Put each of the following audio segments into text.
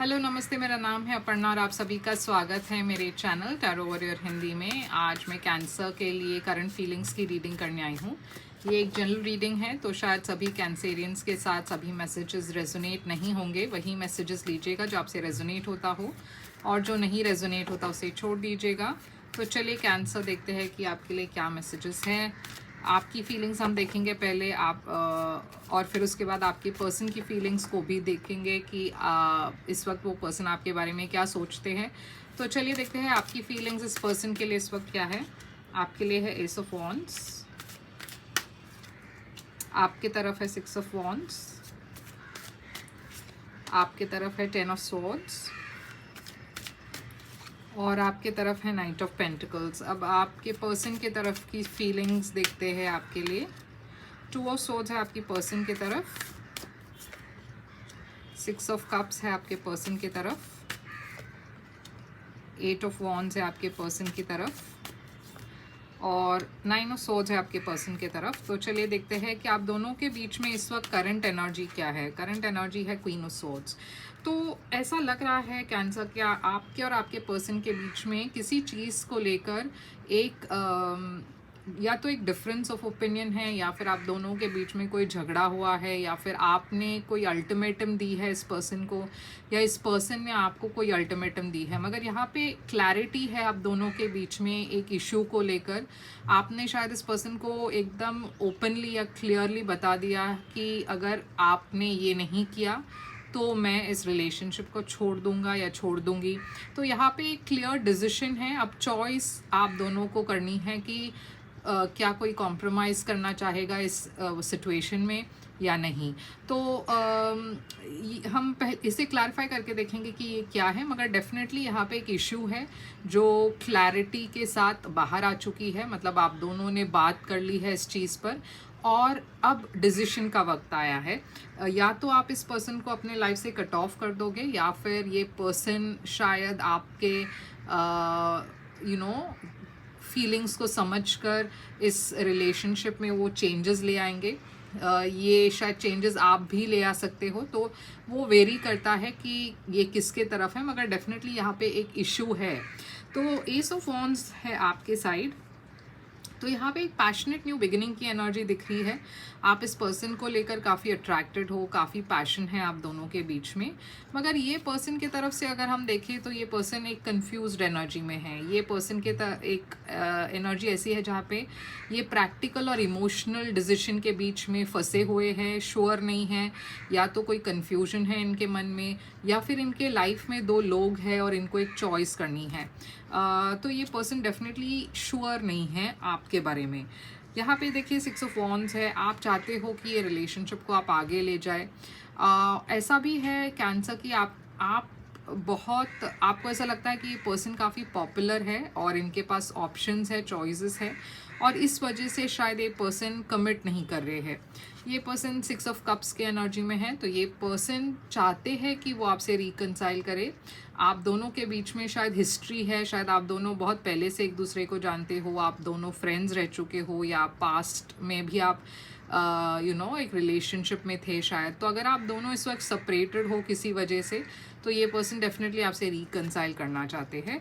Hello नमस्ते, मेरा नाम है अपर्णा और आप सभी का स्वागत है मेरे चैनल टैरो वॉरियर हिंदी में। आज मैं कैंसर के लिए करंट फीलिंग्स की रीडिंग करने आई हूँ। ये एक जनरल रीडिंग है, तो शायद सभी कैंसेरियंस के साथ सभी मैसेजेस रेजोनेट नहीं होंगे। वही मैसेजेस लीजिएगा जो आपसे रेजोनेट होता हो, और जो नहीं रेजोनेट होता उसे छोड़ दीजिएगा। तो चलिए कैंसर देखते हैं कि आपके लिए क्या मैसेजेस हैं। आपकी फीलिंग्स हम देखेंगे पहले आप और फिर उसके बाद आपके पर्सन की फीलिंग्स को भी देखेंगे कि इस वक्त वो पर्सन आपके बारे में क्या सोचते हैं। तो चलिए देखते हैं आपकी फीलिंग्स इस पर्सन के लिए इस वक्त क्या है। आपके लिए है एस ऑफ वॉन्ड्स, आपके तरफ है सिक्स ऑफ वॉन्ड्स, आपके तरफ है टेन ऑफ स्वॉर्ड्स और आपके तरफ है नाइट ऑफ पेंटिकल्स। अब आपके पर्सन के तरफ की फीलिंग्स देखते हैं आपके लिए। टू ऑफ सोर्ड्स है आपकी पर्सन की तरफ, सिक्स ऑफ कप्स है आपके पर्सन की तरफ, एट ऑफ वॉन्ड्स है आपके पर्सन की तरफ और नाइन ऑफ सोर्ड्स है आपके पर्सन की तरफ। तो चलिए देखते हैं कि आप दोनों के बीच में इस वक्त करंट एनर्जी क्या है। करंट एनर्जी है क्वीन ऑफ सोर्ड्स। तो ऐसा लग रहा है कैंसर क्या आपके और आपके पर्सन के बीच में किसी चीज़ को लेकर एक या तो एक डिफरेंस ऑफ ओपिनियन है, या फिर आप दोनों के बीच में कोई झगड़ा हुआ है, या फिर आपने कोई अल्टीमेटम दी है इस पर्सन को, या इस पर्सन ने आपको कोई अल्टीमेटम दी है। मगर यहाँ पे क्लैरिटी है आप दोनों के बीच में एक इशू को लेकर। आपने शायद इस पर्सन को एकदम ओपनली या क्लियरली बता दिया कि अगर आपने ये नहीं किया तो मैं इस रिलेशनशिप को छोड़ दूंगा या छोड़ दूंगी। तो यहाँ पे एक क्लियर डिसीजन है। अब चॉइस आप दोनों को करनी है कि क्या कोई कॉम्प्रोमाइज़ करना चाहेगा इस सिचुएशन में या नहीं। तो हम इसे क्लैरिफाई करके देखेंगे कि ये क्या है। मगर डेफिनेटली यहाँ पे एक इशू है जो क्लैरिटी के साथ बाहर आ चुकी है। मतलब आप दोनों ने बात कर ली है इस चीज़ पर और अब डिसीजन का वक्त आया है। या तो आप इस पर्सन को अपने लाइफ से कट ऑफ कर दोगे, या फिर ये पर्सन शायद आपके फीलिंग्स को समझकर इस रिलेशनशिप में वो चेंजेस ले आएंगे। ये शायद चेंजेस आप भी ले आ सकते हो, तो वो वेरी करता है कि ये किसके तरफ है। मगर डेफिनेटली यहाँ पे एक इशू है। तो एस ऑफ वॉन्ड्स है आपके साइड। तो यहाँ पे एक पैशनेट न्यू बिगिनिंग की एनर्जी दिख रही है। आप इस पर्सन को लेकर काफ़ी अट्रैक्टेड हो, काफ़ी पैशन है आप दोनों के बीच में। मगर ये पर्सन की तरफ से अगर हम देखें तो ये पर्सन एक कंफ्यूज्ड एनर्जी में है। ये पर्सन के एक एनर्जी ऐसी है जहाँ पे ये प्रैक्टिकल और इमोशनल डिसीजन के बीच में फंसे हुए हैं, श्योर नहीं है। या तो कोई कन्फ्यूजन है इनके मन में, या फिर इनके लाइफ में दो लोग हैं और इनको एक चॉइस करनी है। तो ये पर्सन डेफिनेटली श्योर नहीं है आपके बारे में। यहाँ पे देखिए सिक्स ऑफ वॉन्ड्स है। आप चाहते हो कि ये रिलेशनशिप को आप आगे ले जाए। ऐसा भी है कैंसर कि आप बहुत आपको ऐसा लगता है कि ये पर्सन काफ़ी पॉपुलर है और इनके पास ऑप्शंस है, चॉइसेस है, और इस वजह से शायद ये पर्सन कमिट नहीं कर रहे हैं। ये पर्सन सिक्स ऑफ कप्स के एनर्जी में है। तो ये पर्सन चाहते हैं कि वो आपसे रिकंसाइल करे। आप दोनों के बीच में शायद हिस्ट्री है, शायद आप दोनों बहुत पहले से एक दूसरे को जानते हो, आप दोनों फ्रेंड्स रह चुके हो, या पास्ट में भी आप एक रिलेशनशिप में थे शायद। तो अगर आप दोनों इस वक्त सेपरेटेड हो किसी वजह से, तो ये पर्सन डेफिनेटली आपसे रिकंसाइल करना चाहते हैं।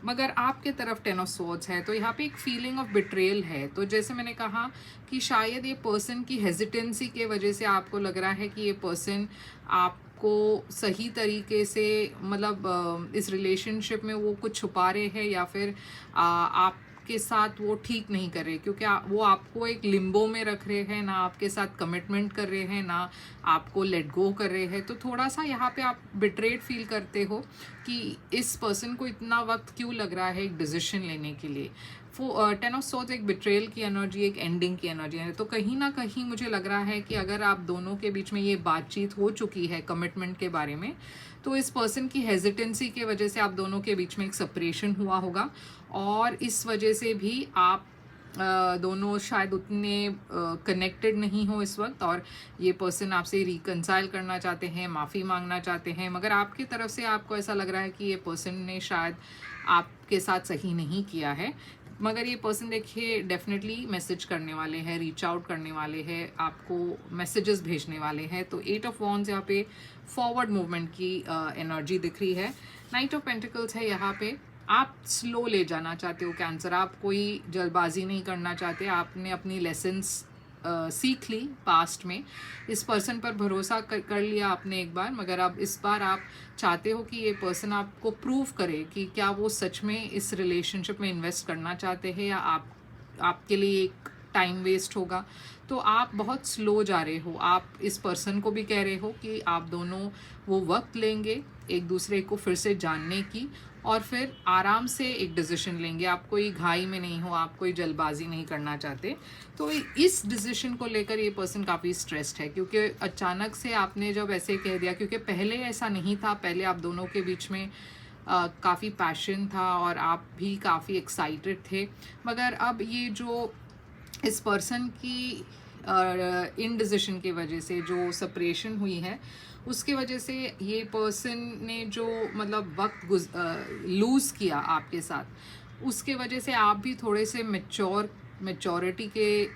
मगर आपके तरफ टेन ऑफ स्वॉर्ड्स है। तो यहाँ पे एक फीलिंग ऑफ बिट्रेयल है। तो जैसे मैंने कहा कि शायद ये पर्सन की हेजिटेंसी के वजह से आपको लग रहा है कि ये पर्सन आपको सही तरीके से मतलब इस रिलेशनशिप में वो कुछ छुपा रहे हैं, या फिर आपके साथ वो ठीक नहीं कर रहे, क्योंकि वो आपको एक लिम्बो में रख रहे हैं, ना आपके साथ कमिटमेंट कर रहे हैं, ना आपको लेट गो कर रहे हैं। तो थोड़ा सा यहाँ पे आप बिट्रेड फील करते हो कि इस पर्सन को इतना वक्त क्यों लग रहा है एक डिसीजन लेने के लिए। टेन ऑफ सोर्ड्स एक बिट्रेयल की एनर्जी, एक एंडिंग की एनर्जी है। तो कहीं ना कहीं मुझे लग रहा है कि अगर आप दोनों के बीच में ये बातचीत हो चुकी है कमिटमेंट के बारे में, तो इस पर्सन की हेजिटेंसी के वजह से आप दोनों के बीच में एक सेपरेशन हुआ होगा, और इस वजह से भी आप दोनों शायद उतने कनेक्टेड नहीं हो इस वक्त, और ये पर्सन आपसे रिकंसाइल करना चाहते हैं, माफ़ी मांगना चाहते हैं। मगर आपकी तरफ से आपको ऐसा लग रहा है कि ये पर्सन ने शायद आपके साथ सही नहीं किया है। मगर ये पर्सन देखिए डेफिनेटली मैसेज करने वाले हैं, रीच आउट करने वाले हैं, आपको मैसेजेस भेजने वाले हैं। तो 8 ऑफ वॉन्ड्स यहाँ पे फॉरवर्ड मूवमेंट की एनर्जी दिख रही है। नाइट ऑफ पेंटिकल्स है यहाँ पे, आप स्लो ले जाना चाहते हो कैंसर, आप कोई जल्दबाजी नहीं करना चाहते, आपने अपनी लेसन्स सीख ली पास्ट में, इस पर्सन पर भरोसा कर लिया आपने एक बार, मगर अब इस बार आप चाहते हो कि ये पर्सन आपको प्रूव करे कि क्या वो सच में इस रिलेशनशिप में इन्वेस्ट करना चाहते हैं या आपके लिए एक टाइम वेस्ट होगा। तो आप बहुत स्लो जा रहे हो, आप इस पर्सन को भी कह रहे हो कि आप दोनों वो वक्त लेंगे एक दूसरे को फिर से जानने की, और फिर आराम से एक डिसीजन लेंगे, आप कोई घाई में नहीं हो, आप कोई जल्दबाजी नहीं करना चाहते। तो इस डिसीजन को लेकर ये पर्सन काफ़ी स्ट्रेस्ड है, क्योंकि अचानक से आपने जब ऐसे कह दिया, क्योंकि पहले ऐसा नहीं था, पहले आप दोनों के बीच में काफ़ी पैशन था और आप भी काफ़ी एक्साइटेड थे, मगर अब ये जो इस पर्सन की इनडिसिशन की वजह से जो सेपरेशन हुई है, उसके वजह से ये पर्सन ने जो मतलब वक्त लूज़ किया आपके साथ, उसके वजह से आप भी थोड़े से मैच्योरिटी के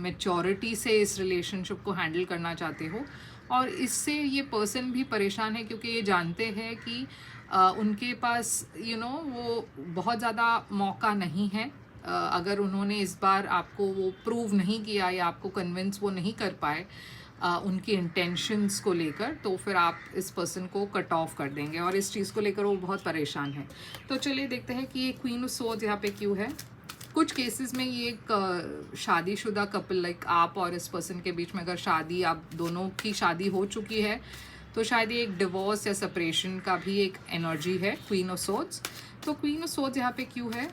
मैच्योरिटी से इस रिलेशनशिप को हैंडल करना चाहते हो। और इससे ये पर्सन भी परेशान है, क्योंकि ये जानते हैं कि उनके पास वो बहुत ज़्यादा मौका नहीं है। अगर उन्होंने इस बार आपको वो प्रूव नहीं किया या आपको कन्विंस वो नहीं कर पाए उनकी इंटेंशंस को लेकर, तो फिर आप इस पर्सन को कट ऑफ कर देंगे, और इस चीज़ को लेकर वो बहुत परेशान है। तो चलिए देखते हैं कि ये क्वीन ऑफ सोर्ड्स यहाँ पे क्यों है। कुछ केसेस में ये एक शादीशुदा कपल, लाइक आप और इस पर्सन के बीच में अगर शादी, आप दोनों की शादी हो चुकी है, तो शायद ये एक डिवोर्स या सेपरेशन का भी एक एनर्जी है, क्वीन ऑफ सोर्ड्स। तो क्वीन ऑफ सोर्ड्स यहाँ पे क्यों है,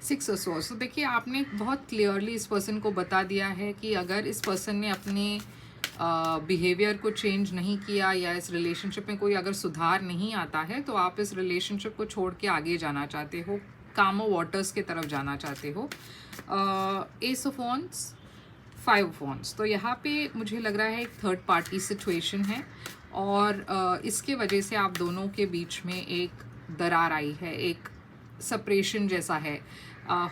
6 ऑफ सोर्ड्स। तो देखिए आपने बहुत क्लियरली इस पर्सन को बता दिया है कि अगर इस पर्सन ने अपने बिहेवियर को चेंज नहीं किया या इस रिलेशनशिप में कोई अगर सुधार नहीं आता है, तो आप इस रिलेशनशिप को छोड़ के आगे जाना चाहते हो, कामो वाटर्स की तरफ जाना चाहते हो। S of wands, 5 of wands. तो यहाँ पे मुझे लग रहा है एक थर्ड पार्टी सिचुएशन है, और इसके वजह से आप दोनों के बीच में एक दरार आई है, एक सेपरेशन जैसा है।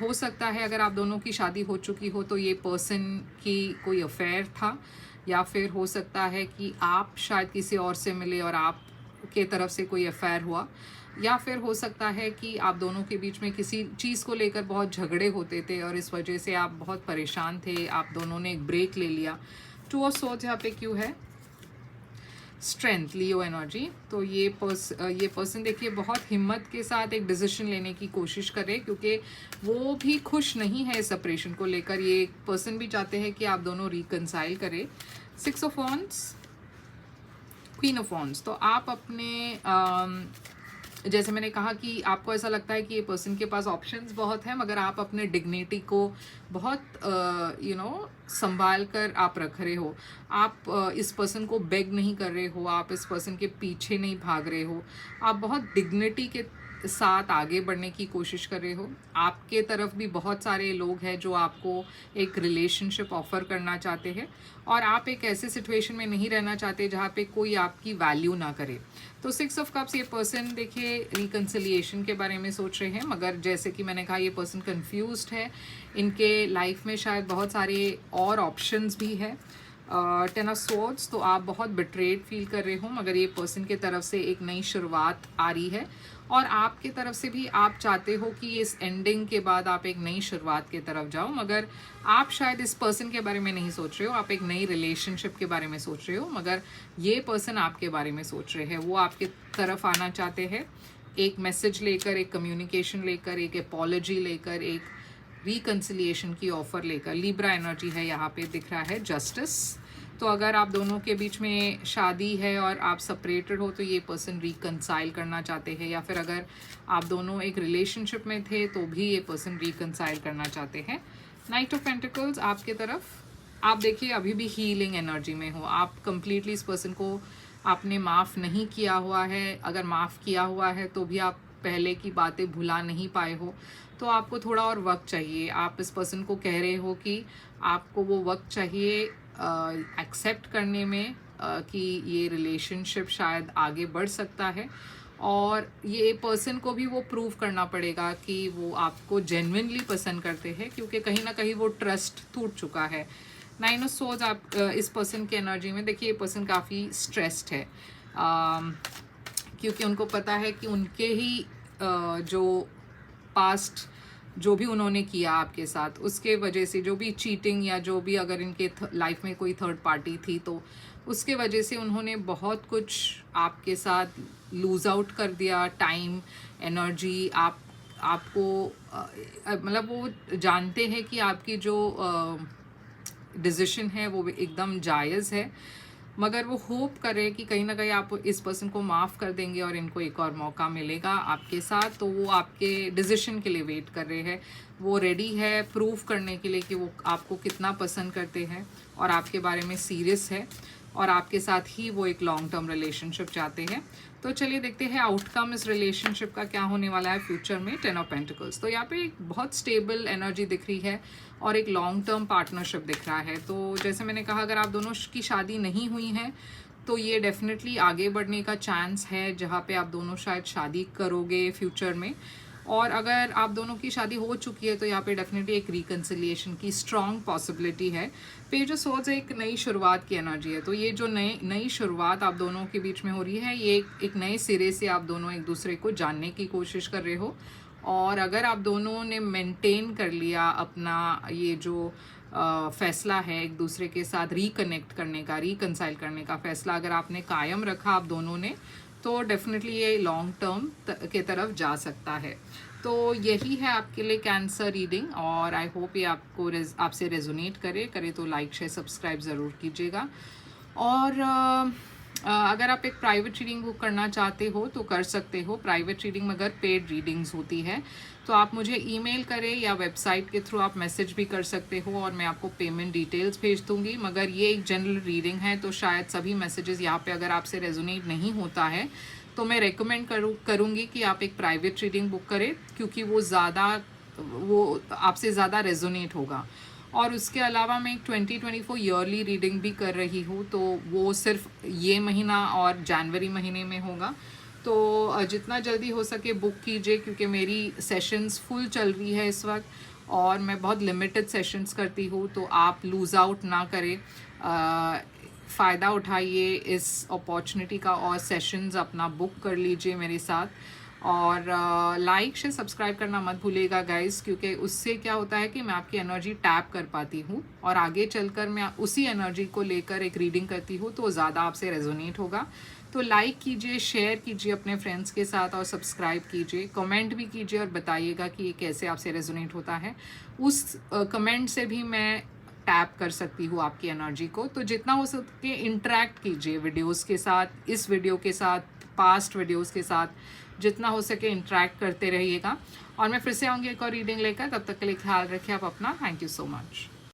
हो सकता है अगर आप दोनों की शादी हो चुकी हो तो ये पर्सन की कोई अफेयर था, या फिर हो सकता है कि आप शायद किसी और से मिले और आप के तरफ से कोई अफेयर हुआ, या फिर हो सकता है कि आप दोनों के बीच में किसी चीज़ को लेकर बहुत झगड़े होते थे और इस वजह से आप बहुत परेशान थे, आप दोनों ने एक ब्रेक ले लिया। 2 ऑफ सोर्ड्स यहाँ पे क्यों है, स्ट्रेंथ, लियो एनर्जी। तो ये पर्सन देखिए बहुत हिम्मत के साथ एक डिसीजन लेने की कोशिश करे, क्योंकि वो भी खुश नहीं है इस सेपरेशन को लेकर। ये पर्सन भी चाहते हैं कि आप दोनों रिकंसाइल करें। 6 of wands, queen of wands. तो आप अपने जैसे मैंने कहा कि आपको ऐसा लगता है कि ये पर्सन के पास ऑप्शंस बहुत हैं, मगर आप अपने डिग्निटी को बहुत संभाल कर आप रख रहे हो। आप इस पर्सन को बेग नहीं कर रहे हो, आप इस पर्सन के पीछे नहीं भाग रहे हो, आप बहुत डिग्निटी के साथ आगे बढ़ने की कोशिश कर रहे हो। आपके तरफ भी बहुत सारे लोग हैं जो आपको एक रिलेशनशिप ऑफर करना चाहते हैं, और आप एक ऐसे सिचुएशन में नहीं रहना चाहते जहाँ पे कोई आपकी वैल्यू ना करे। तो 6 ऑफ कप्स, ये पर्सन देखिए रिकन्सिलिएशन के बारे में सोच रहे हैं, मगर जैसे कि मैंने कहा ये पर्सन कंफ्यूज्ड है, इनके लाइफ में शायद बहुत सारे और ऑप्शंस भी है। 10 ऑफ सोर्ड्स, तो आप बहुत बिट्रेड फील कर रहे हो, मगर ये पर्सन के तरफ से एक नई शुरुआत आ रही है, और आपके तरफ से भी आप चाहते हो कि इस एंडिंग के बाद आप एक नई शुरुआत की तरफ जाओ, मगर आप शायद इस पर्सन के बारे में नहीं सोच रहे हो, आप एक नई रिलेशनशिप के बारे में सोच रहे हो, मगर ये पर्सन आपके बारे में सोच रहे हैं। वो आपके तरफ आना चाहते हैं एक मैसेज लेकर, एक कम्युनिकेशन लेकर, एक अपॉलॉजी लेकर, एक रिकन्सिलिएशन की ऑफर लेकर। लिब्रा एनर्जी है यहाँ पे दिख रहा है, जस्टिस। तो अगर आप दोनों के बीच में शादी है और आप सेपरेटेड हो, तो ये पर्सन रिकंसाइल करना चाहते हैं, या फिर अगर आप दोनों एक रिलेशनशिप में थे तो भी ये पर्सन रिकंसाइल करना चाहते हैं। नाइट ऑफ पेंटिकल्स आपके तरफ, आप देखिए अभी भी हीलिंग एनर्जी में हो, आप कंप्लीटली इस पर्सन को आपने माफ़ नहीं किया हुआ है, अगर माफ़ किया हुआ है तो भी आप पहले की बातें भुला नहीं पाए हो, तो आपको थोड़ा और वक्त चाहिए। आप इस पर्सन को कह रहे हो कि आपको वो वक्त चाहिए एक्सेप्ट करने में कि ये रिलेशनशिप शायद आगे बढ़ सकता है, और ये पर्सन को भी वो प्रूव करना पड़ेगा कि वो आपको जेन्युइनली पसंद करते हैं, क्योंकि कहीं ना कहीं वो ट्रस्ट टूट चुका है। 9 ऑफ सोर्ड्स आप इस पर्सन की एनर्जी में देखिए, ये पर्सन काफ़ी स्ट्रेस्ड है, क्योंकि उनको पता है कि उनके ही जो पास्ट जो भी उन्होंने किया आपके साथ, उसके वजह से जो भी चीटिंग या जो भी अगर इनके लाइफ में कोई थर्ड पार्टी थी तो उसके वजह से उन्होंने बहुत कुछ आपके साथ लूज़ आउट कर दिया, टाइम, एनर्जी। आपको मतलब वो जानते हैं कि आपकी जो डिसीजन है वो एकदम जायज़ है, मगर वो होप करे कि कहीं ना कहीं आप इस पर्सन को माफ़ कर देंगे और इनको एक और मौका मिलेगा आपके साथ। तो वो आपके डिसीजन के लिए वेट कर रहे हैं, वो रेडी है प्रूव करने के लिए कि वो आपको कितना पसंद करते हैं और आपके बारे में सीरियस है, और आपके साथ ही वो एक लॉन्ग टर्म रिलेशनशिप चाहते हैं। तो चलिए देखते हैं आउटकम इस रिलेशनशिप का क्या होने वाला है फ्यूचर में। 10 ऑफ पेंटिकल्स, तो यहाँ पे एक बहुत स्टेबल एनर्जी दिख रही है और एक लॉन्ग टर्म पार्टनरशिप दिख रहा है। तो जैसे मैंने कहा, अगर आप दोनों की शादी नहीं हुई है तो ये डेफिनेटली आगे बढ़ने का चांस है, जहाँ पे आप दोनों शायद शादी करोगे फ्यूचर में। और अगर आप दोनों की शादी हो चुकी है तो यहाँ पे डेफिनेटली एक रिकन्सिलिएशन की स्ट्रॉन्ग पॉसिबिलिटी है। पेज ऑफ सोर्ड्स एक नई शुरुआत की एनर्जी है, तो ये जो नई शुरुआत आप दोनों के बीच में हो रही है, ये एक नए सिरे से आप दोनों एक दूसरे को जानने की कोशिश कर रहे हो। और अगर आप दोनों ने मेंटेन कर लिया अपना ये जो फैसला है एक दूसरे के साथ रिकनेक्ट करने का, रिकनसाइल करने का फैसला अगर आपने कायम रखा आप दोनों ने, तो डेफिनेटली ये लॉन्ग टर्म के तरफ जा सकता है। तो यही है आपके लिए कैंसर रीडिंग, और आई होप ये आपको आपसे रेजोनेट करे तो लाइक शेयर सब्सक्राइब ज़रूर कीजिएगा। और अगर आप एक प्राइवेट रीडिंग बुक करना चाहते हो तो कर सकते हो। प्राइवेट रीडिंग मगर पेड रीडिंग्स होती है, तो आप मुझे ईमेल करें या वेबसाइट के थ्रू आप मैसेज भी कर सकते हो और मैं आपको पेमेंट डिटेल्स भेज दूंगी। मगर ये एक जनरल रीडिंग है, तो शायद सभी मैसेजेस यहाँ पे अगर आपसे रेजोनेट नहीं होता है तो मैं रेकमेंड करूँगी कि आप एक प्राइवेट रीडिंग बुक करें, क्योंकि वो आपसे ज़्यादा रेजोनेट होगा। और उसके अलावा मैं एक 2024 ईयरली रीडिंग भी कर रही हूँ, तो वो सिर्फ ये महीना और जनवरी महीने में होगा। तो जितना जल्दी हो सके बुक कीजिए, क्योंकि मेरी सेशंस फुल चल रही है इस वक्त और मैं बहुत लिमिटेड सेशंस करती हूँ, तो आप लूज़ आउट ना करें, फ़ायदा उठाइए इस अपॉर्चुनिटी का और सेशंस अपना बुक कर लीजिए मेरे साथ। और लाइक शेयर सब्सक्राइब करना मत भूलिएगा गाइस, क्योंकि उससे क्या होता है कि मैं आपकी एनर्जी टैप कर पाती हूँ और आगे चलकर मैं उसी एनर्जी को लेकर एक रीडिंग करती हूँ तो ज़्यादा आपसे रेजोनेट होगा। तो लाइक कीजिए, शेयर कीजिए अपने फ्रेंड्स के साथ और सब्सक्राइब कीजिए, कमेंट भी कीजिए और बताइएगा कि ये कैसे आपसे रेजोनेट होता है। उस कमेंट से भी मैं टैप कर सकती हूँ आपकी एनर्जी को। तो जितना हो सके इंटरेक्ट कीजिए वीडियोस के साथ, इस वीडियो के साथ, पास्ट वीडियोस के साथ, जितना हो सके इंटरेक्ट करते रहिएगा। और मैं फिर से आऊँगी एक और रीडिंग लेकर, तब तक के लिए ख्याल रखिए आप अपना। Thank you so much.